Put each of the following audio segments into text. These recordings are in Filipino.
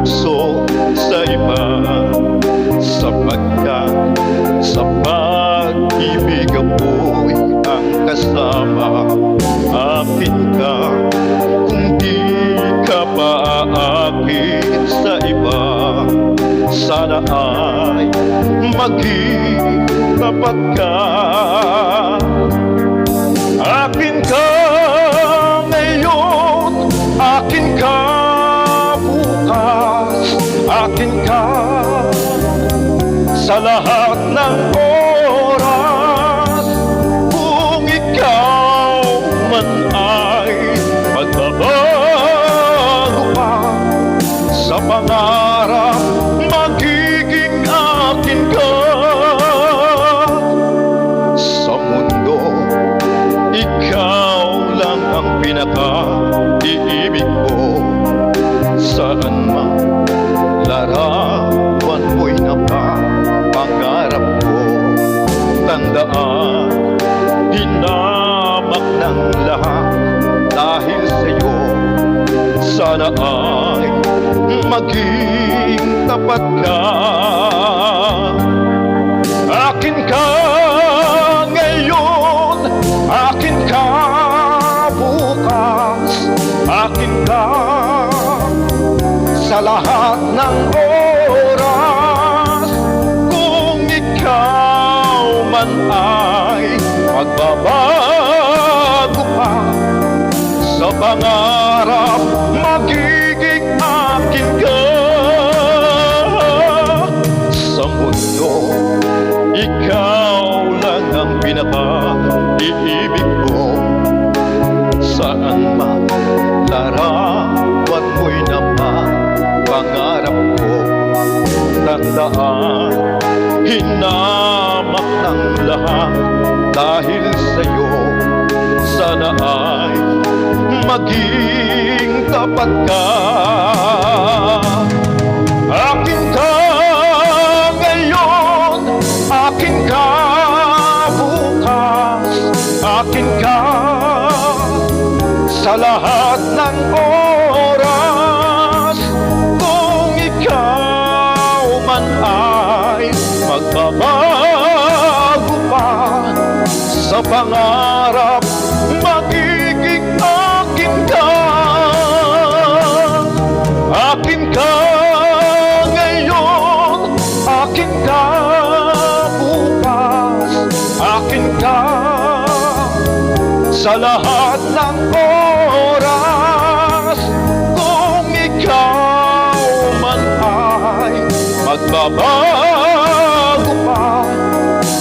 tukso sa iba, sapagkat sa pag-ibig ako'y ang kasama. Akin ka kung di ka paakit sa iba, sana ay maging tapat ka. Akin ka ngayon, akin ka bukas, akin ka sa lahat ng oras. Kung ikaw man ay magbabago pa sa pangarap, magiging akin ka. Sa mundo, ikaw lang ang pinaka-iibig ko. Saan man larawan mo'y napapangarap ko. Tandaan, hinamak ng lahat dahil sa'yo. Sana ay maging tapat ka. Akin ka ngayon, akin ka bukas, akin ka sa lahat ng oras. Kung ikaw man ay magbabago pa sa pangarap, magiging akin ka. Sa mundo, ikaw lang ang pinaka-iibig ko. Saan man larawan mo'y napapangarap ko. Tandaan, hinamak ng lahat dahil sa'yo. Sana ay maging tapat ka. Akin ka ngayon, akin ka bukas, akin ka sa lahat ng oras. Kung ikaw man ay magbabago pa sa pangarap, magiging akin ka. Akin ka ngayon, akin ka bukas, akin ka sa lahat ng oras. Kung ikaw man ay magbabago pa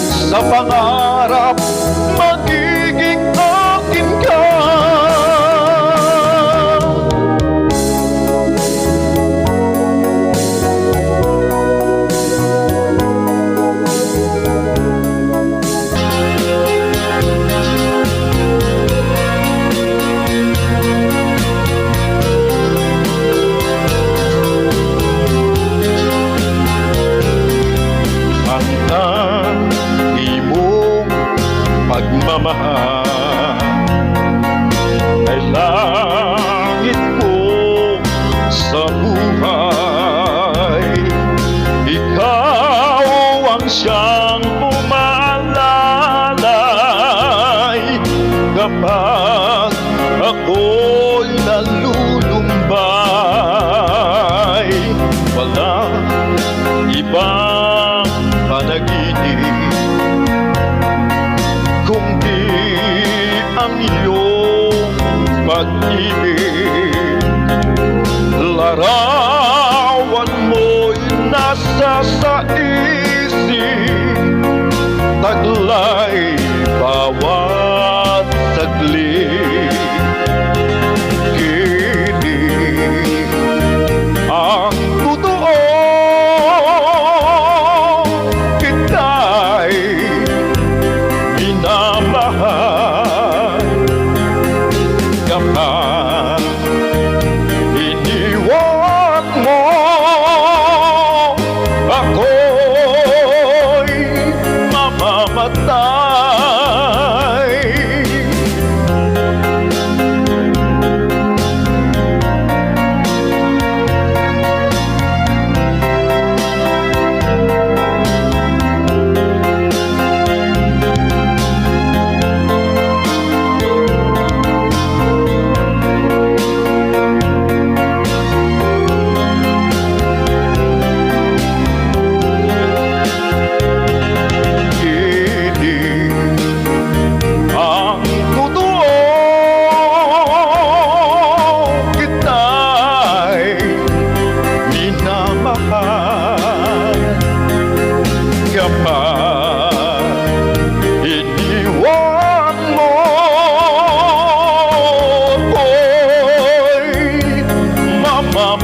sa pangarap, magiging akin ka. Pagmamahal ay langit ko sa buhay. Ikaw ang siyang umalalay kapag ako'y nalulumbay. Walang ibang panaginip kundi ang iyong pag-ibig. Larawan mo'y nasa sa isip, taglay bawat saglit. Kinig ang totoo, kita'y minamahal kapag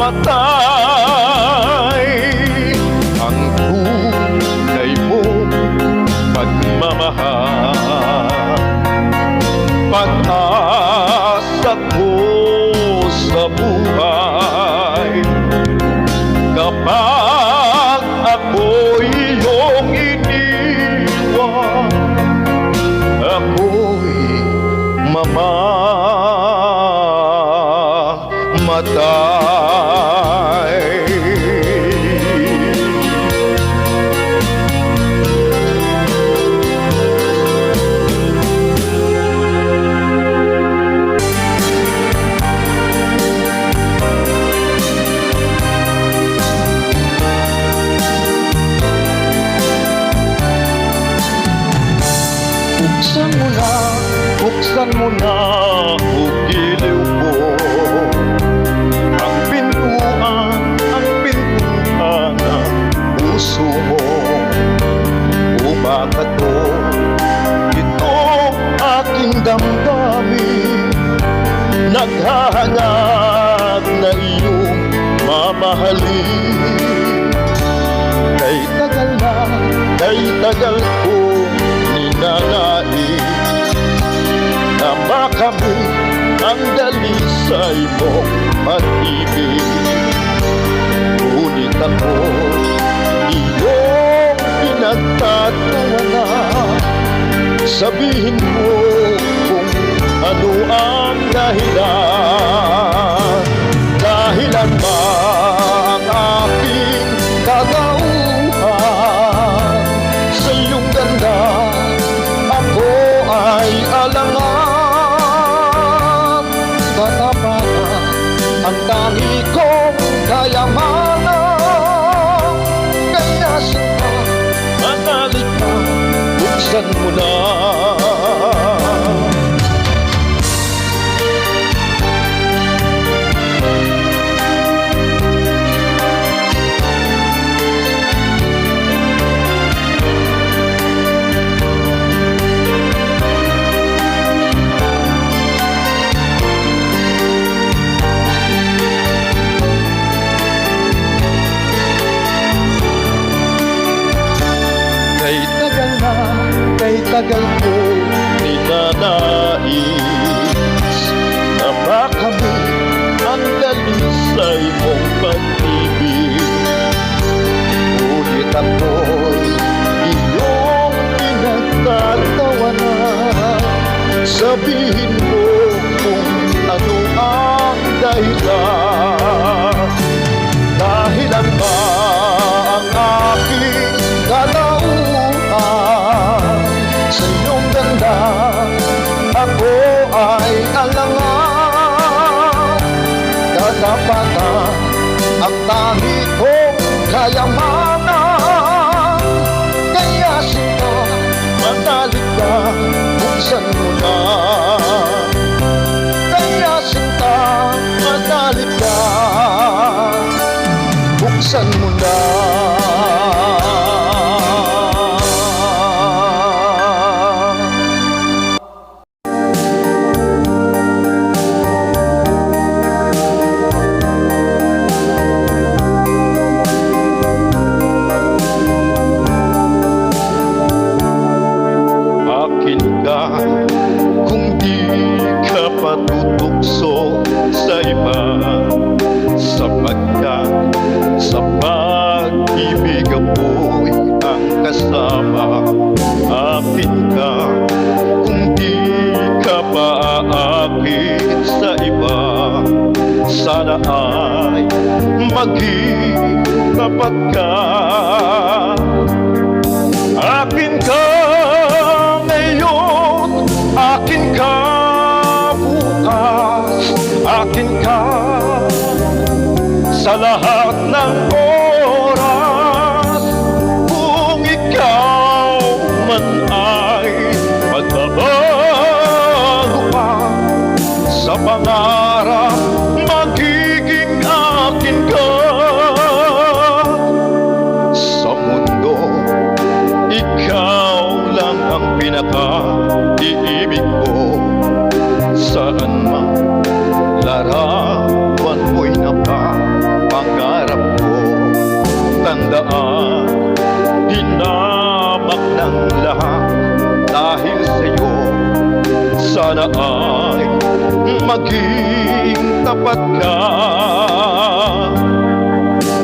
mamatay ang tunay mong pagmamahal. Pag-asa ko sa buhay, kapag ako'y iyong iniwan, ako'y mamamatay. Buksan mo na, o giliw ko, ang pintuan ng puso mo. Umakato itong aking damdamin, naghahangad na iyong mamahalin. Kay tagal ko ninanais na makamit ang dalisay mong pag-ibig. Ngunit ako iyong pinagtatawanan. Sabihin mo kung ano ang dahilan. Dahilan ba ang aking katauhan? Sa iyong ganda ako ay alangan. Katapatan ang tangi kong kayamanan. Kaya sinta, manalik ka, buksan mo na. Kay tagal ko ninanais na makamit ang dalisay mong pag-ibig. Ngunit ako'y iyong pinagtatawanan. Sabihin mo kung ano ang dahilan. Dahilan ba ang aking kalaunan? Sa iyong ganda ako ay alangan. Katapatan ang tangi kong kayamanan. Kaya sinta, manalik ka, buksan mo na. Kaya sinta, manalik ka, buksan mo na. Kung di ka patutukso sa iba, sapagkat sa pag-ibig ako'y ang kasama. Akin ka kung di ka paaakit sa iba, sana ay maging tapat ka. Akin ka ngayon, akin ka bukas, akin ka sa lahat ng oras. Kung ikaw man ay magbabago pa sa pangarap, magiging akin ka. Sa mundo, ikaw lang ang pinaka-iibig ko. Saan man larawan mo'y napa ay maging tapat ka.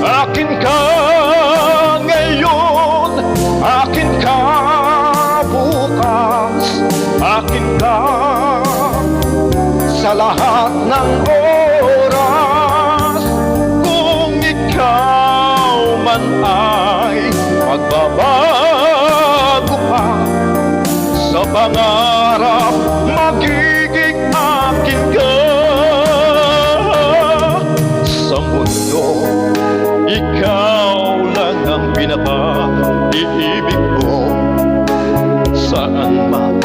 Akin ka ngayon, akin ka bukas, akin ka sa lahat ng oras. Kung ikaw man ay magbabago pa sa pangarap, magiging akin ka. Sa mundo, ikaw lang ang pinaka-iibig ko. Saan man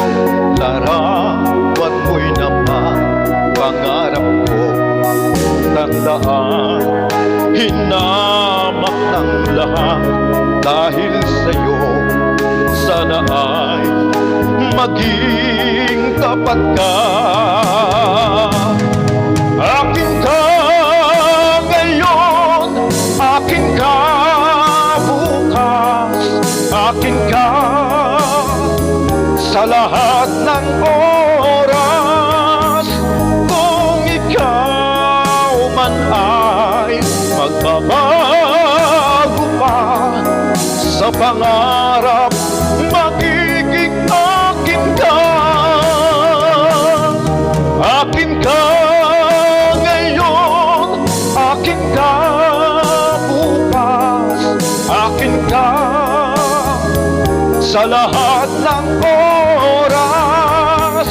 larawan mo'y napapangarap ko. Tandaan, hinamak ng lahat dahil sa'yo. Sana ay maging tapat ka. Akin ka ngayon, akin ka bukas, akin ka sa lahat ng oras. Kung ikaw man ay magbabago pa sa pangarap, magiging akin ka. Akin ka ngayon, akin ka bukas, akin ka sa lahat ng oras.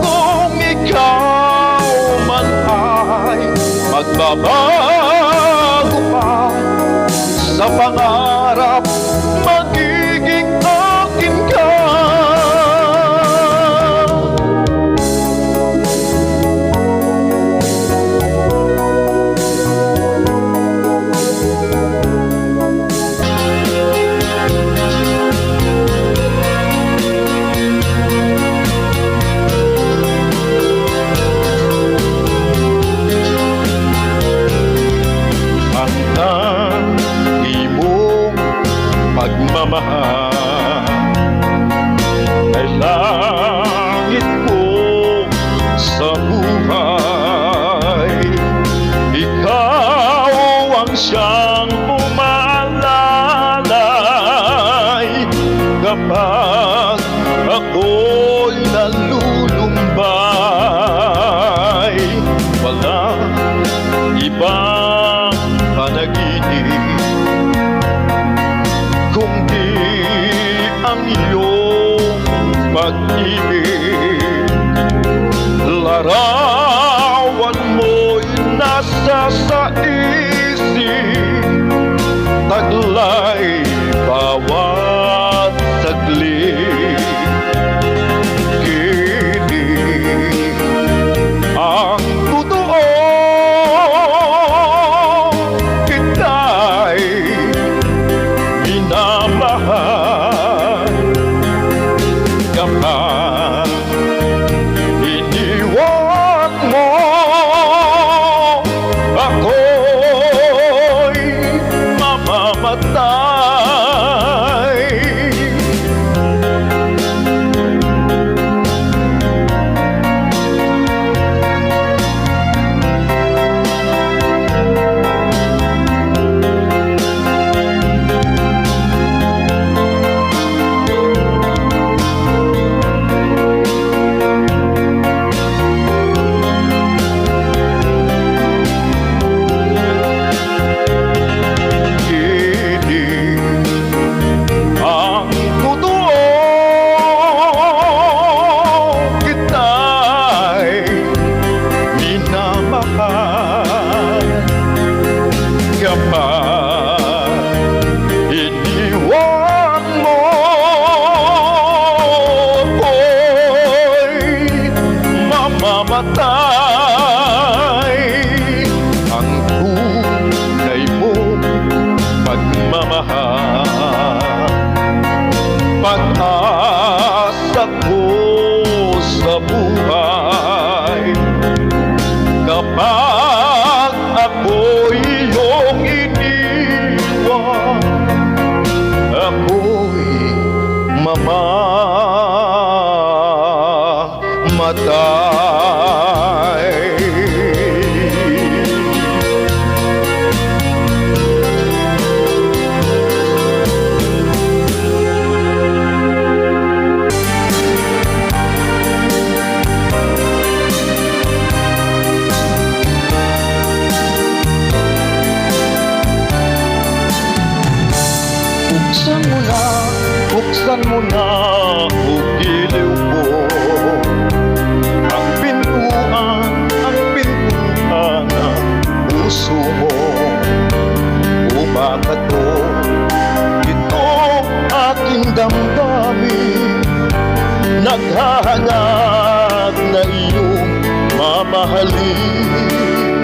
Kung ikaw man ay magbabago pa sa pangarap, magiging akin ka. Pagmamahal ay langit ko sa buhay. Ikaw ang siyang umalalay kapag ako'y nalulumbay. Walang ibang panaginip kundi ang iyong pag-ibig. Larawan mo'y nasa sa isip, taglay bawat saglit. Kinig ang totoo, kita'y minamahal. Kapag iniwan mo, ako'y mamamatay. na, buksan mo na, ugiliw ko. Ang pintuan ng puso mo. Bakit to? Ito aking damdamin, naghahangad na iyong mamahalin.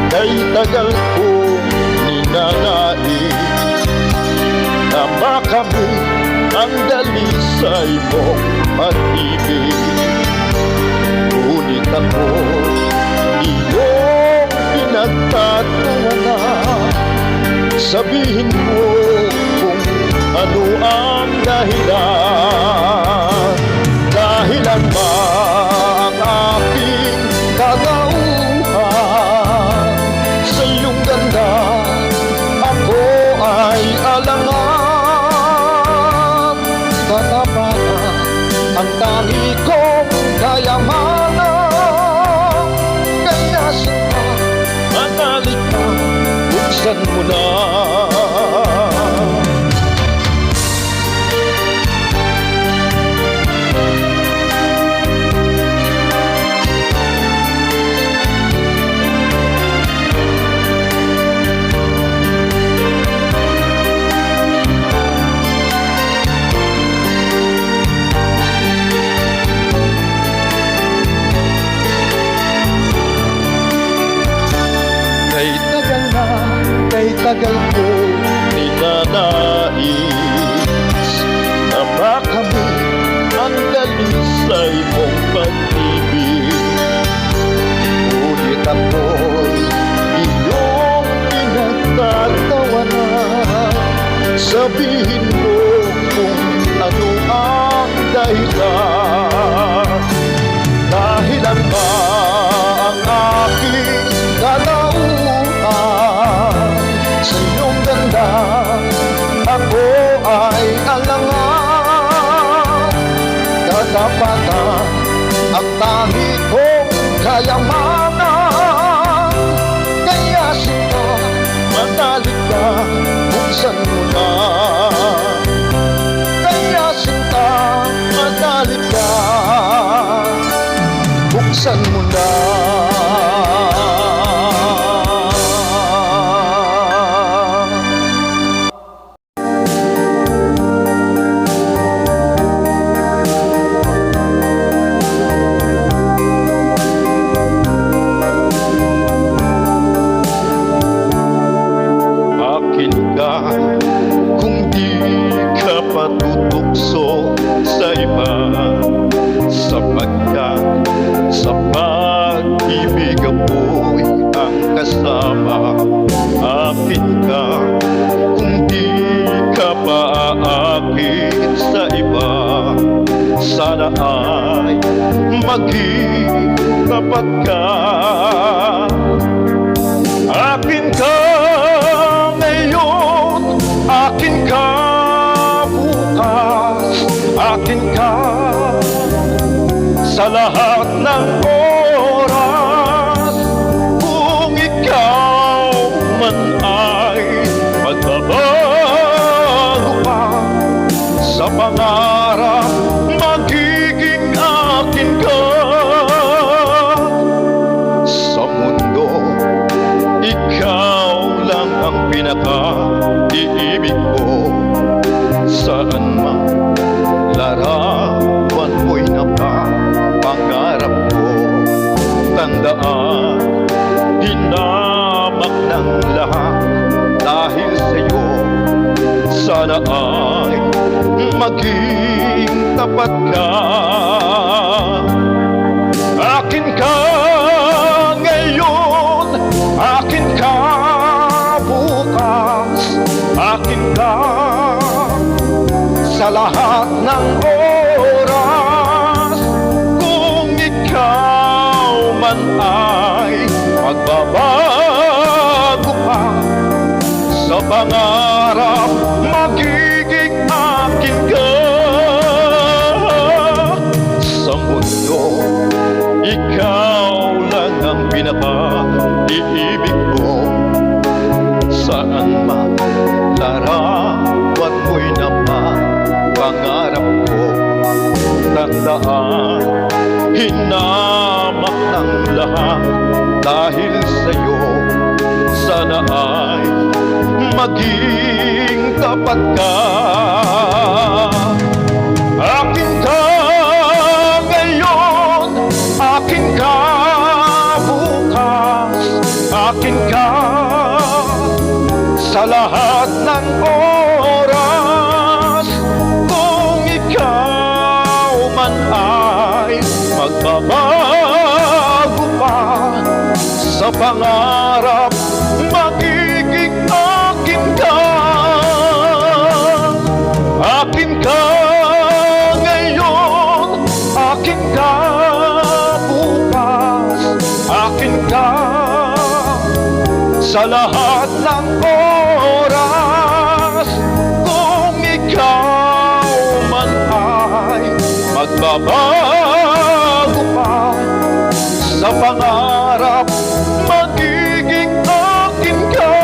Kay tagal kong ninanais na makamit ang dalisay mong pag-ibig. Ngunit ako iyong pinagtatawanan. Sabihin mo kung ano ang dahilan. Dahilan ba ang aking kagauhan? Sa iyong ganda ako ay alangan. Katapatan ang tangi kong kayamanan. Kaya sinta, manalik ka, buksan mo na. Kay tagal ko ninanais na makamit ang dalisay mong pag-ibig. Ngunit ako'y iyong pinagtatawanan. Sabihin mo kung ano ang dahilan. Dahilan ba ang aking kalauan? Sa iyong ganda ako ay alangan. Katapatan ang tangi kong kayamanan. Kaya sinta, manalik ka, buksan mo na. Kaya sinta, manalik ka, buksan mo na. Kung di ka patutukso sa iba, sapagkat sa pag-ibig ako'y ang kasama. Akin ka kung di ka paaakit sa iba, sana ay maging tapat ka. Akin ka ngayon, akin ka bukas, akin ka sa lahat ng oras. Kung ikaw man ay magbabago pa sa pangarap, magiging akin ka. Sa mundo, ikaw lang ang pinaka-iibig ko. Saan man larawan mo'y napapangarap ko. Tandaan, hinamak ng lahat dahil sa'yo. Sana ay maging tapat ka. Akin ka ngayon, akin ka bukas, akin ka sa lahat ng oras. Kung ikaw man ay magbabago pa sa pangarap, magiging akin ka. Sa mundo, ikaw lang ang pinaka-iibig ko. Saan man Larawan mo'y naman pangarap ko. Tandaan, hinamak ng lahat dahil sa'yo. Sana ay maging tapat ka. Akin ka ngayon, akin ka bukas, akin ka sa lahat ng oras. Kung ikaw man ay magbabago pa sa pangarap, magiging akin ka. Akin ka ngayon, akin ka bukas, akin ka sa lahat ng oras. Kung ikaw man ay magbabago pa sa pangarap, magiging akin ka.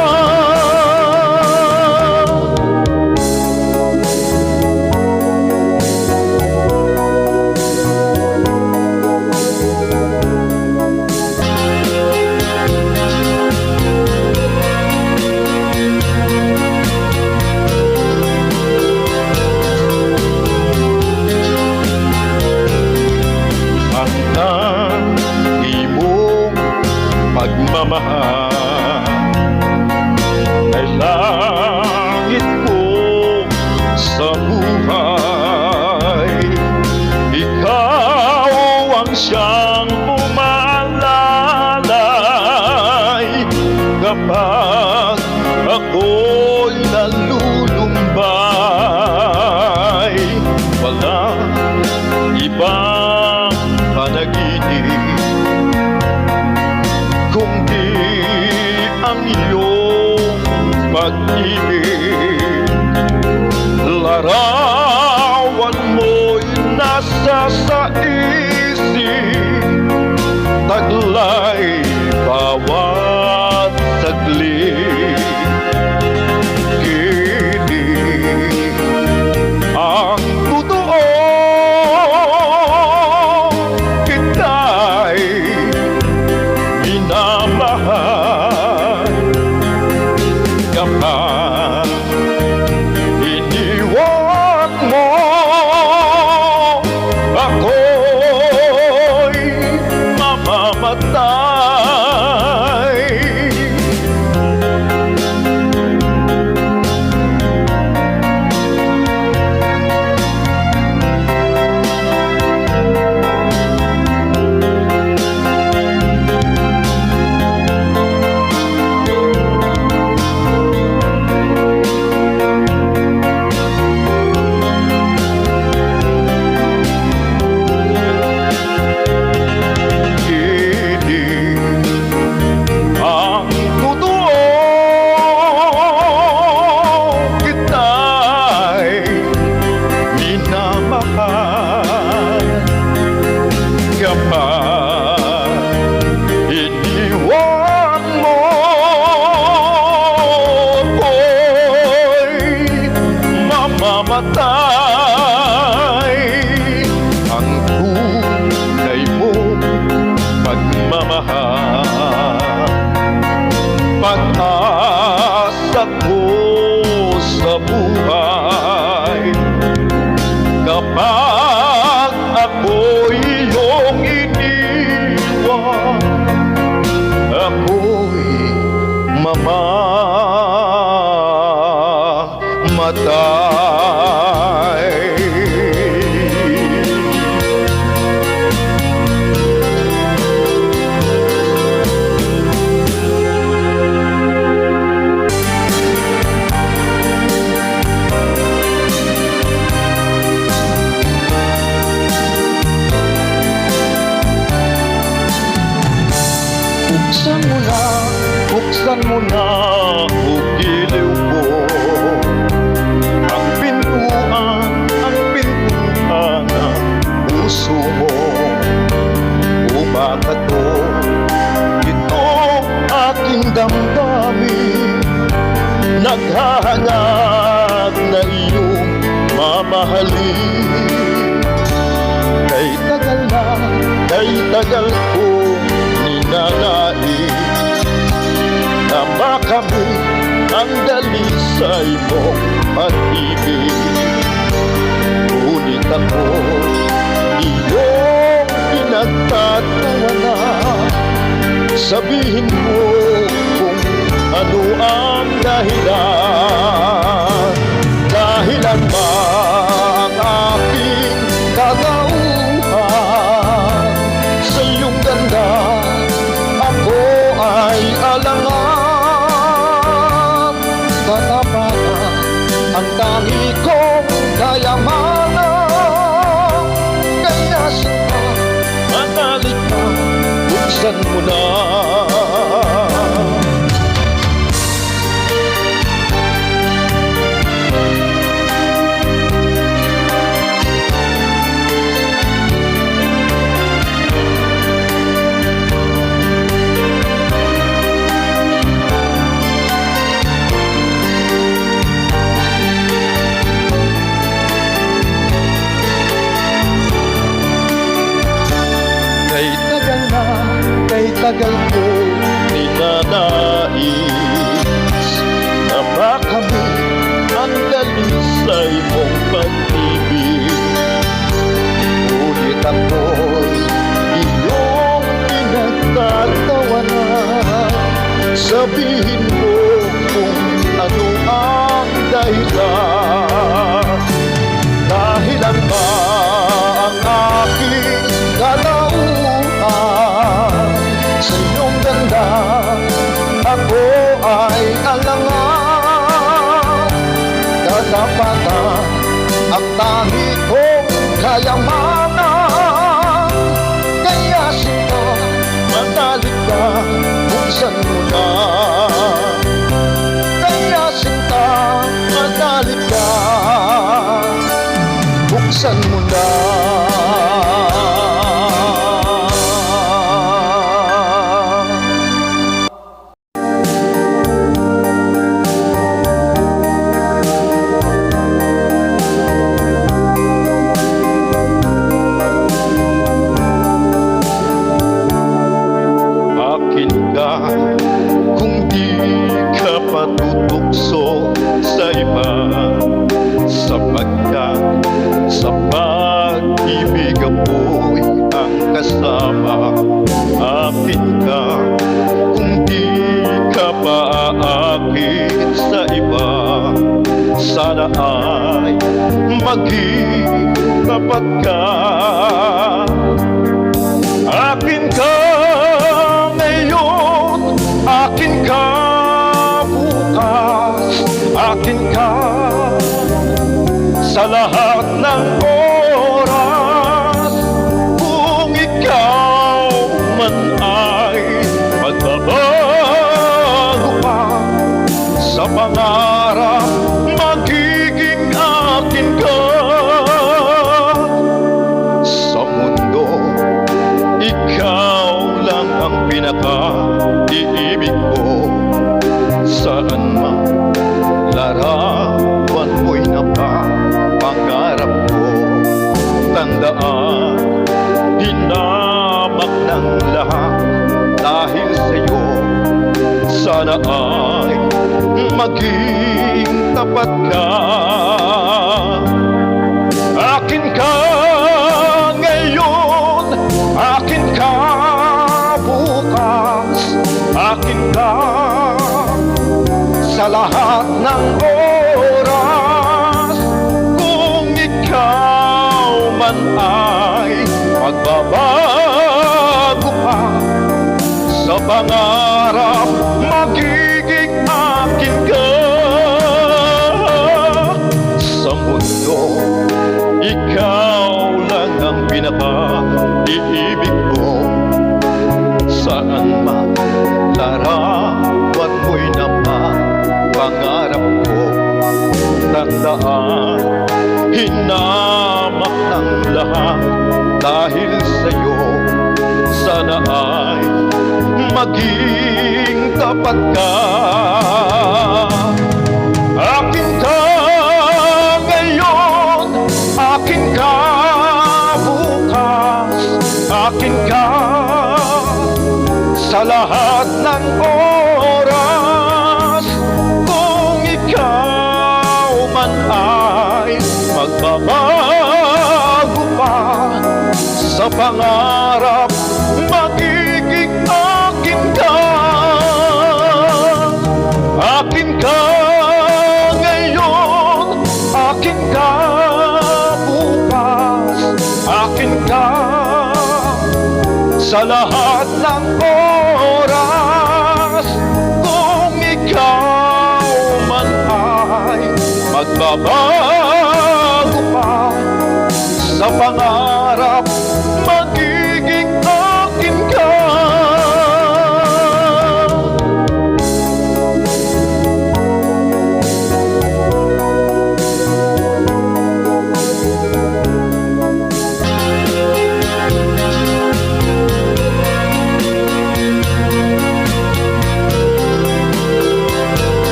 Pagmamahal ay langit ko sa buhay. Ikaw ang siyang umalalay kapag ako'y nalulumbay. Walang ibang panaginip kundi ang iyong pag-ibig. Larawan mo'y nasa sa isip, taglay bawat saglit. Kinig ang totoo, kita'y minamahal. Kapag iniwan mo ako'y mamamatay. Kapag iniwan mo ako'y mamamatay. Ang tunay mong pagmamahal, pag-asa ko sa buhay. Kapag ako'y iyong iniwan, ako'y mamamatay. Buksan mo na o giliw ko ang pintuan ng puso mo. Umakato ito aking damdamin, naghahanga Kay tagal kong ninanais na makamit ang dalisay mong pag-ibig. Ngunit ako iyong pinagtatawanan. Sabihin mo kung ano ang dahilan. Dahilan ba ang aking kagauhan? Sa iyong ganda ako ay alangan. Katapatan ang tangi kong kayamanan. Kaya sinta, manalik ka, buksan mo na. Kay tagal ko ninanais na makamit ang dalisay mong pag-ibig. Ngunit ako'y iyong pinagtatawanan. Sabihin mo kung ano ang dahilan. Dahilan ba ang aking kalauhan? Sa iyong ganda ako ay alangan. Katapatan ang tangi kong kayamanan. Kaya sinta, matalik ka, buksan mo na. Kaya sinta, matalik ka, buksan mo na. Kung di ka patutukso sa iba, sapagkat sa pag-ibig ako'y ang kasama. Akin ka kung di ka paaakit sa iba, sana ay maging tapat ka. Akin ka ngayon, akin ka bukas, akin ka sa lahat ng oras. Kung ikaw man ay magbabago pa sa pangarap, magiging akin ka. Sa mundo, ikaw lang ang pinaka-iibig ko. Saan man larawan mo'y napapangarap ko. Tandaan, hinamak ng lahat dahil sa'yo. Sana ay maging tapat ka. Akin ka ngayon, akin ka bukas, akin ka sa lahat ng oras. Kung ikaw man ay magbabago pa sa pangarap, magiging akin ka. Sa mundo, ikaw lang ang pinaka-iibig ko. Saan man larawan mo'y napapangarap ko. Tandaan, hinamak ng lahat dahil sa'yo. Sana ay maging tapat ka. Akin ka ngayon, akin ka bukas, akin ka ng oras, kung ikaw man ay magbabago pa sa pangarap, magiging akin ka. Akin ka ngayon, akin ka bukas, akin ka sa lahat ng oras. Kung ikaw man ay magbabago pa sa pangarap, magiging akin ka.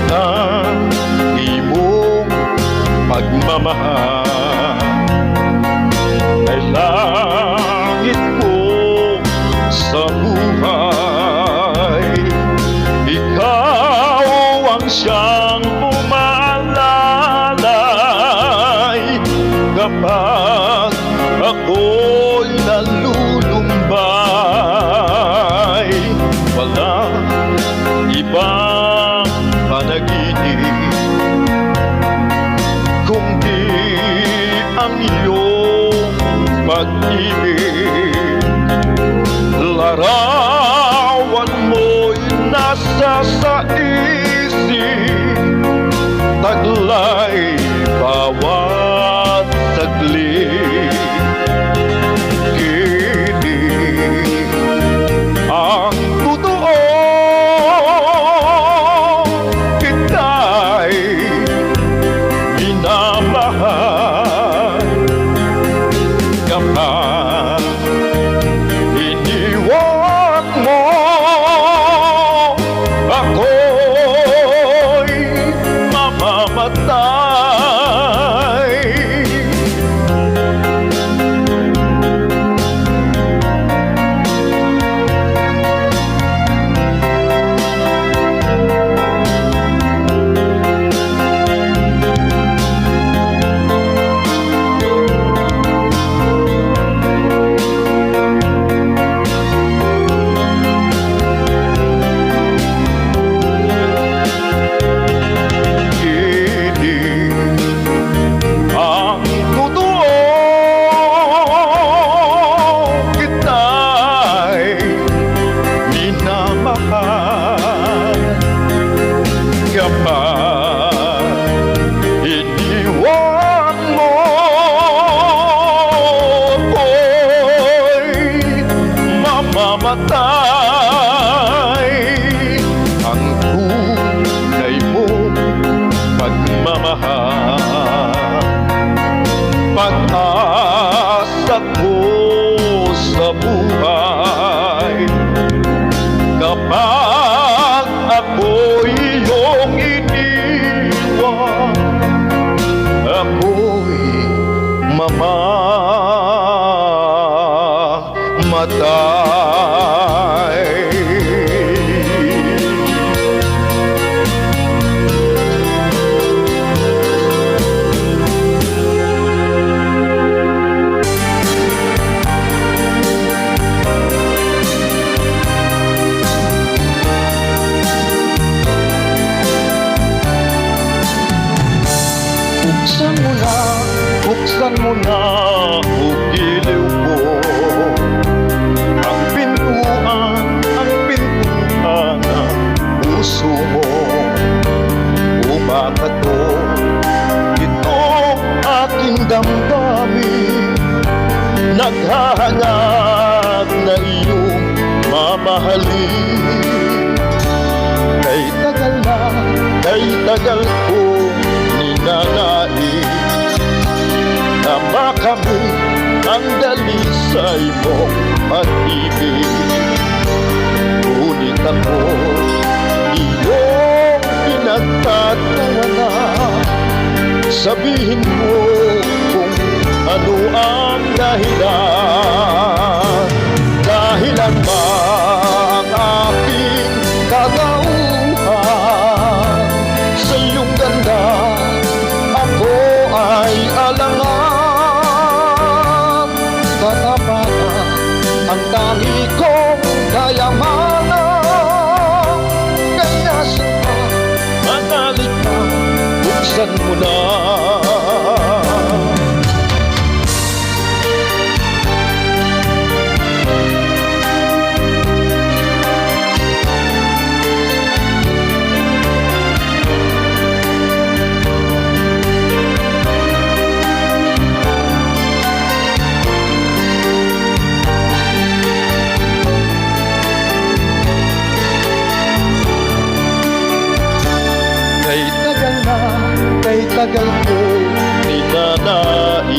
Ang imong pagmamahal ay langit ko sa buhay. Ikaw ang siyang umalalay kapag ako'y nalulumbay. Walang ibang panaginip kundi ang iyong pag-ibig. Larawan mo'y nasa sa isip, taglay bawat saglit. Kinig ang totoo, kita'y minamahal. Kapag iniwan mo ako'y mamamatay. Kapag iniwan mo ako'y mamamatay. Ang tunay mong pagmamahal, pag-asa ko sa buhay. Kapag ako'y iyong iniwan, ako'y mamamatay. Buksan mo na, o giliw ko, ang pintuan ng puso mo. Umakato itong aking damdamin, naghahangad na iyong mamahalin. Kay tagal ko ninanais na makamit ang dalisay mo pag-ibig. Ngunit ako iyong pinagtatawanan. Sabihin mo kung ano ang dahilan? Dahilan ba ang aking kagauhan? Sa iyong ganda, ako ay alangan. Katapatan ang tangi kong kayamanan. Kaya sinta, manalik ka, buksan mo na. Kay tagal ko ninanais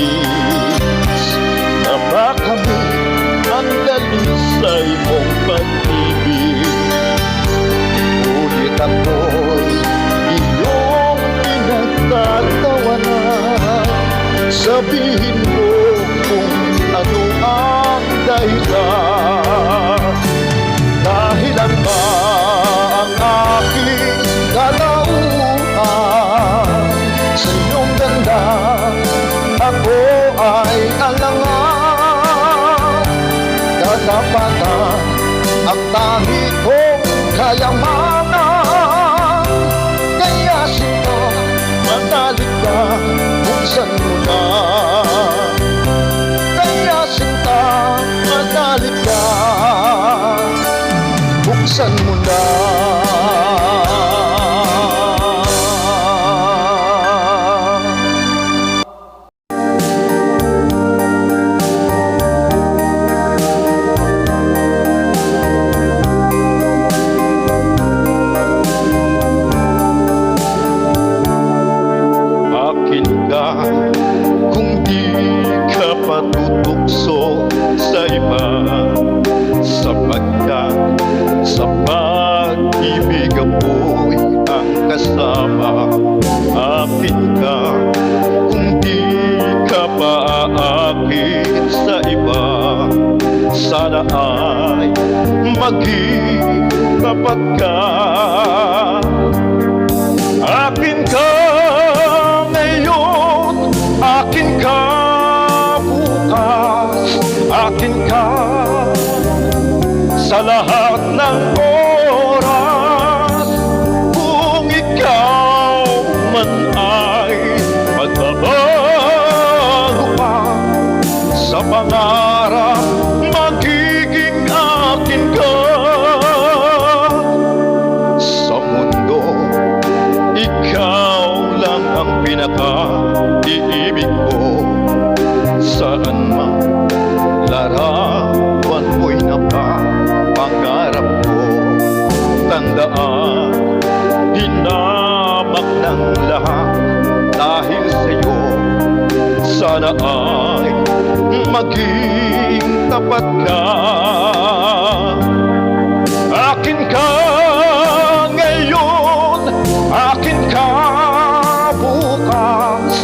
na makamit ang dalisay mong pag-ibig. Ngunit ako'y iyong pinagtatawanan. Sabihin mo kung ano ang dahilan. Dahilan ba ang aking kalauhan? Sa iyong ganda, ako ay alangan. Katapatan ang tangi kong kayamanan. Kaya sinta, matalik ka, buksan mo na. Kaya sinta, matalik ka, buksan mo na. Kung di ka patutukso sa iba, sapagkat sa pag-ibig ako'y ang kasama. Akin ka kung di ka paaakit sa iba, sana ay maging tapat ka. Akin ka ngayon, akin ka bukas, akin ka sa lahat ng oras. Kung ikaw man ay magbabago pa sa pangarap, magiging akin ka. Sa mundo, ikaw lang ang pinaka-iibig ko. Saan man larawan mo'y napapangarap ko. Tandaan, hinamak ng lahat dahil sa'yo. Sana ay maging tapat ka. Akin ka ngayon, akin ka bukas,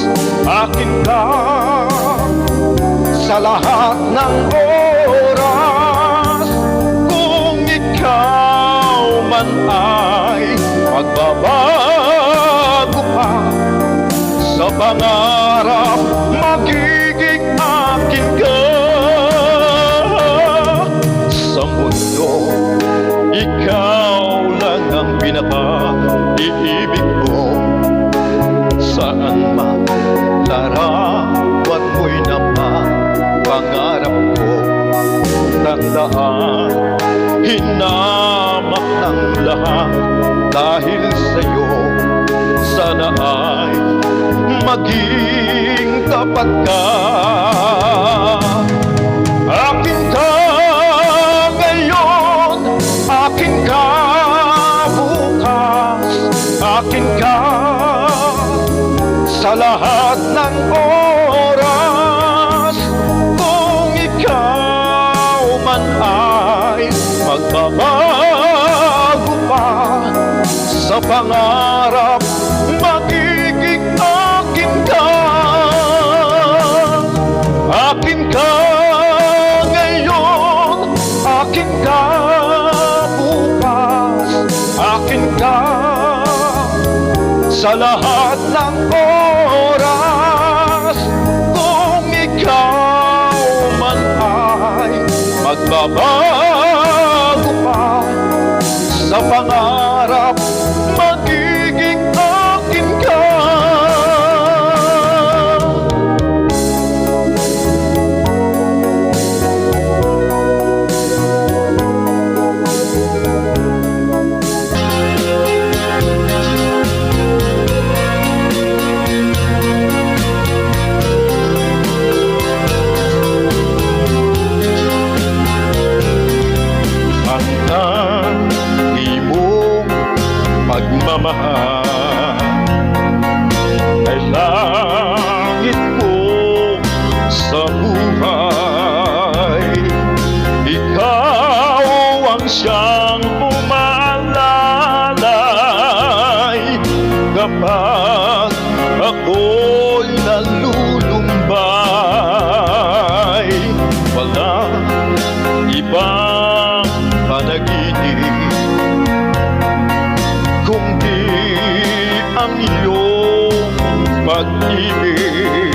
akin ka sa lahat ng oras. Kung ikaw man ay magbabago pa sa pangarap, magiging akin ka. Sa mundo, ikaw lang ang pinaka-iibig ko. Saan man larawan mo'y napapangarap ko. Tandaan, hinamak ng lahat dahil sa'yo. Sana ay maging tapat ka. Akin ka ngayon, akin ka bukas, akin ka sa lahat ng oras. Kung ikaw man ay magbabago pa sa pangarap, magiging akin ka. sa lahat ng oras. Kung ikaw man ay magbabago pa sa pangarap, magiging akin ka. Ang tangi mong pagmamahal ay langit ko sa buhay. Ikaw ang siyang umaalalay kapag ako'y nalulumbay. Walang ibang panaginip kundi ang iyong pag-ibig.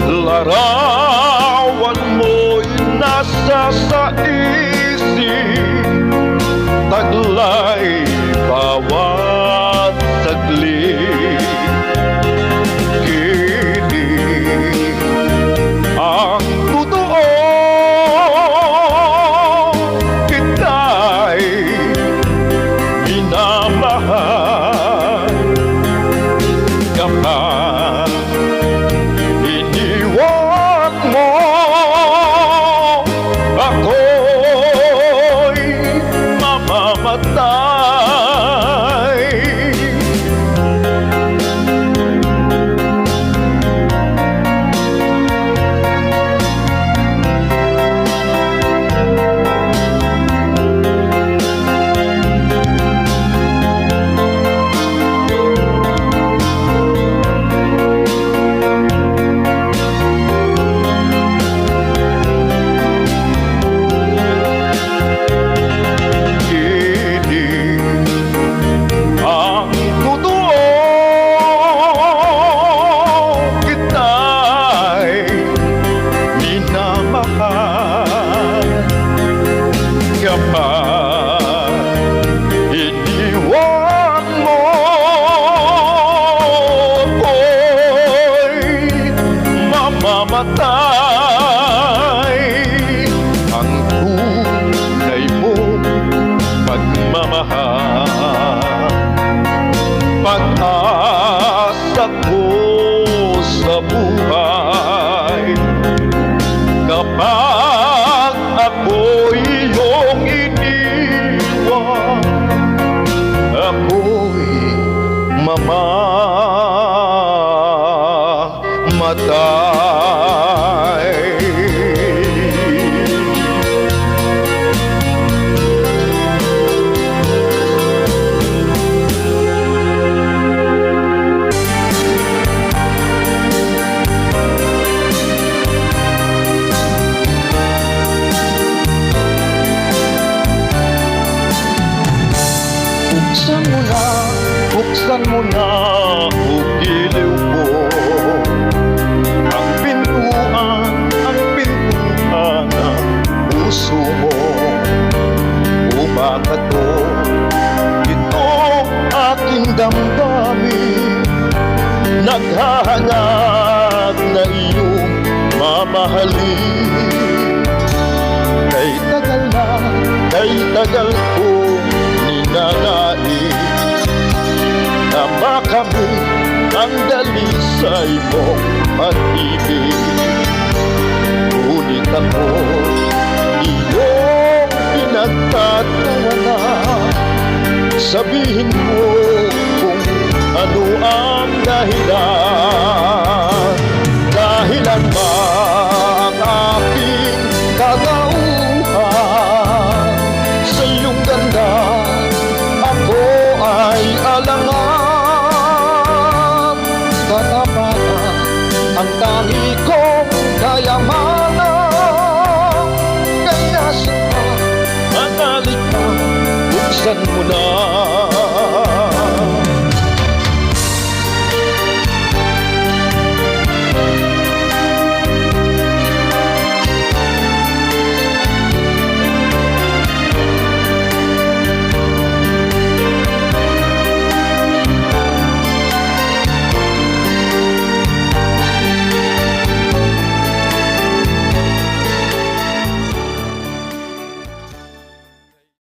Larawan mo'y nasa sa isip, taglay bawat saglit. Kilig ang totoo, kita'y minamahal. Kapag iniwan mo ako'y mamamatay. Kapag iniwan mo ako'y mamamatay. Ang tunay mong pagmamahal, pag-asa ko sa buhay. Kapag ako'y iyong iniwan, ako'y mamamatay. Buksan mo na, ugiliw ko ang pintuan ng puso mo. Umakato ito aking damdamin, naghahangad na iyong mamahalin. Kay tagal ko ninanais na makamit ang dalisay mong pag-ibig. Ngunit ako iyong pinagtatawanan. Sabihin mo kung ano ang dahilan. Dahilan ba ang aking katauhan? Sa iyong ganda ako ay alangan. Katapatan ang tangi kong kayamanan. Kaya sinta, manalik ka, buksan mo na